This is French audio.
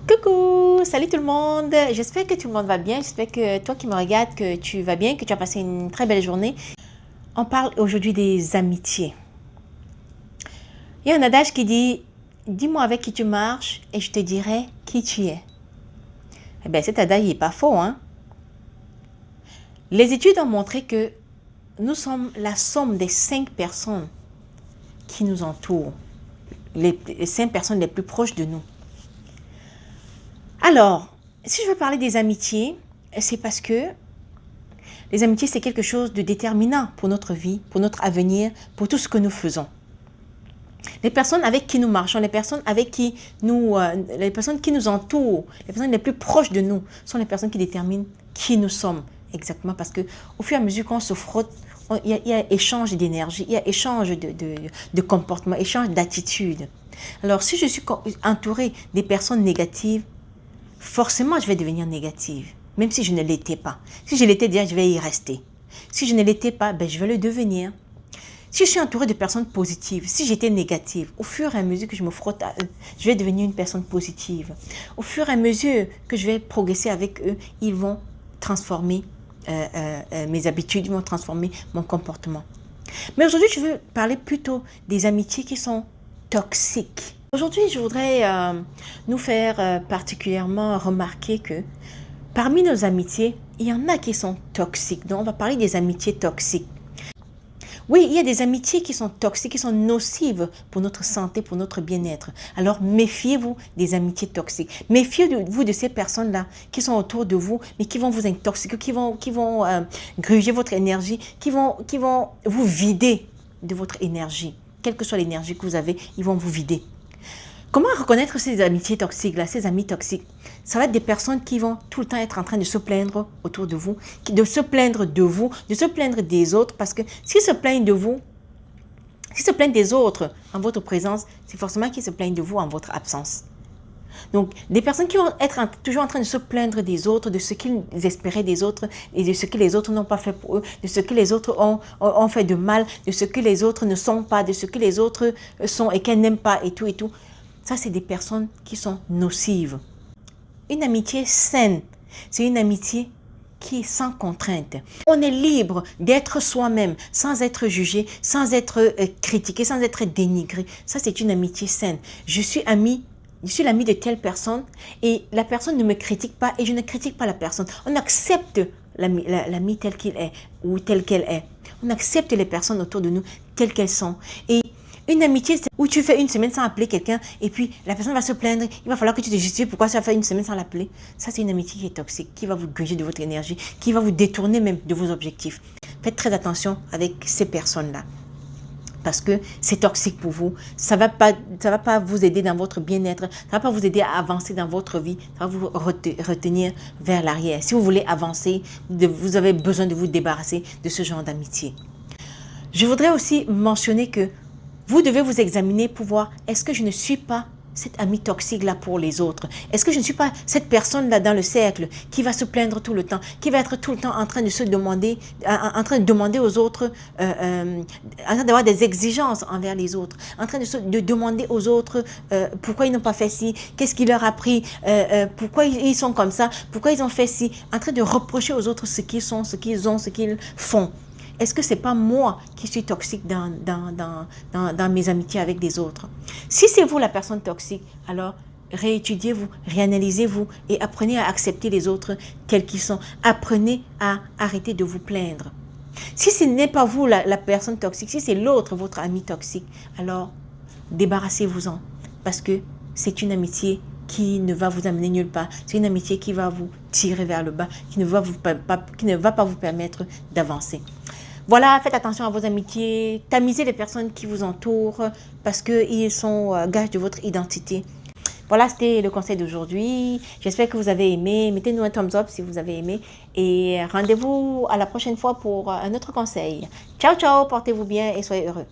Coucou, salut tout le monde, j'espère que tout le monde va bien, j'espère que toi qui me regardes, que tu vas bien, que tu as passé une très belle journée. On parle aujourd'hui des amitiés. Il y a un adage qui dit, dis-moi avec qui tu marches et je te dirai qui tu es. Eh bien cet adage n'est pas faux, hein. Les études ont montré que nous sommes la somme des 5 personnes qui nous entourent, les 5 personnes les plus proches de nous. Alors, si je veux parler des amitiés, c'est parce que les amitiés, c'est quelque chose de déterminant pour notre vie, pour notre avenir, pour tout ce que nous faisons. Les personnes avec qui nous marchons, les personnes qui nous entourent, les personnes les plus proches de nous, sont les personnes qui déterminent qui nous sommes exactement. Parce que au fur et à mesure qu'on se frotte, il y a échange d'énergie, il y a échange de comportement, échange d'attitude. Alors, si je suis entourée des personnes négatives, forcément, je vais devenir négative, même si je ne l'étais pas. Si je l'étais déjà, je vais y rester. Si je ne l'étais pas, je vais le devenir. Si je suis entourée de personnes positives, si j'étais négative, au fur et à mesure que je me frotte à eux, je vais devenir une personne positive. Au fur et à mesure que je vais progresser avec eux, ils vont transformer mes habitudes, ils vont transformer mon comportement. Mais aujourd'hui, je veux parler plutôt des amitiés qui sont toxiques. Aujourd'hui, je voudrais nous faire particulièrement remarquer que parmi nos amitiés, il y en a qui sont toxiques. Donc, on va parler des amitiés toxiques. Oui, il y a des amitiés qui sont toxiques, qui sont nocives pour notre santé, pour notre bien-être. Alors, méfiez-vous des amitiés toxiques. Méfiez-vous de ces personnes-là qui sont autour de vous, mais qui vont vous intoxiquer, qui vont gruger votre énergie, qui vont vous vider de votre énergie. Quelle que soit l'énergie que vous avez, ils vont vous vider. Comment reconnaître ces amitiés toxiques-là, ces amis toxiques? Ça va être des personnes qui vont tout le temps être en train de se plaindre autour de vous, de se plaindre de vous, de se plaindre des autres, parce que s'ils se plaignent de vous, s'ils se plaignent des autres en votre présence, c'est forcément qu'ils se plaignent de vous en votre absence. Donc, des personnes qui vont être toujours en train de se plaindre des autres, de ce qu'ils espéraient des autres et de ce que les autres n'ont pas fait pour eux, de ce que les autres ont fait de mal, de ce que les autres ne sont pas, de ce que les autres sont et qu'elles n'aiment pas et tout et tout. Ça, c'est des personnes qui sont nocives. Une amitié saine, c'est une amitié qui est sans contrainte. On est libre d'être soi-même, sans être jugé, sans être critiqué, sans être dénigré. Ça, c'est une amitié saine. Je suis l'ami de telle personne et la personne ne me critique pas et je ne critique pas la personne. On accepte l'ami tel qu'il est ou telle qu'elle est. On accepte les personnes autour de nous telles qu'elles sont. Et une amitié où tu fais une semaine sans appeler quelqu'un et puis la personne va se plaindre, il va falloir que tu te justifies pourquoi tu as fait une semaine sans l'appeler. Ça, c'est une amitié qui est toxique, qui va vous gruger de votre énergie, qui va vous détourner même de vos objectifs. Faites très attention avec ces personnes-là parce que c'est toxique pour vous. Ça va pas vous aider dans votre bien-être, ça va pas vous aider à avancer dans votre vie, ça va vous retenir vers l'arrière. Si vous voulez avancer, vous avez besoin de vous débarrasser de ce genre d'amitié. Je voudrais aussi mentionner que vous devez vous examiner pour voir, est-ce que je ne suis pas cette amie toxique-là pour les autres? Est-ce que je ne suis pas cette personne-là dans le cercle qui va se plaindre tout le temps, qui va être tout le temps en train de se demander, en train de demander aux autres, en train d'avoir des exigences envers les autres, en train de demander aux autres pourquoi ils n'ont pas fait ci, qu'est-ce qui leur a pris, pourquoi ils sont comme ça, pourquoi ils ont fait ci, en train de reprocher aux autres ce qu'ils sont, ce qu'ils ont, ce qu'ils font. Est-ce que ce n'est pas moi qui suis toxique dans mes amitiés avec des autres? Si c'est vous la personne toxique, alors réétudiez-vous, réanalysez-vous et apprenez à accepter les autres tels qu'ils sont. Apprenez à arrêter de vous plaindre. Si ce n'est pas vous la personne toxique, si c'est l'autre, votre ami toxique, alors débarrassez-vous-en parce que c'est une amitié qui ne va vous amener nulle part. C'est une amitié qui va vous tirer vers le bas, qui ne va pas vous permettre d'avancer. Voilà, faites attention à vos amitiés, tamisez les personnes qui vous entourent parce qu'ils sont gages de votre identité. Voilà, c'était le conseil d'aujourd'hui. J'espère que vous avez aimé. Mettez-nous un thumbs up si vous avez aimé. Et rendez-vous à la prochaine fois pour un autre conseil. Ciao, ciao, portez-vous bien et soyez heureux.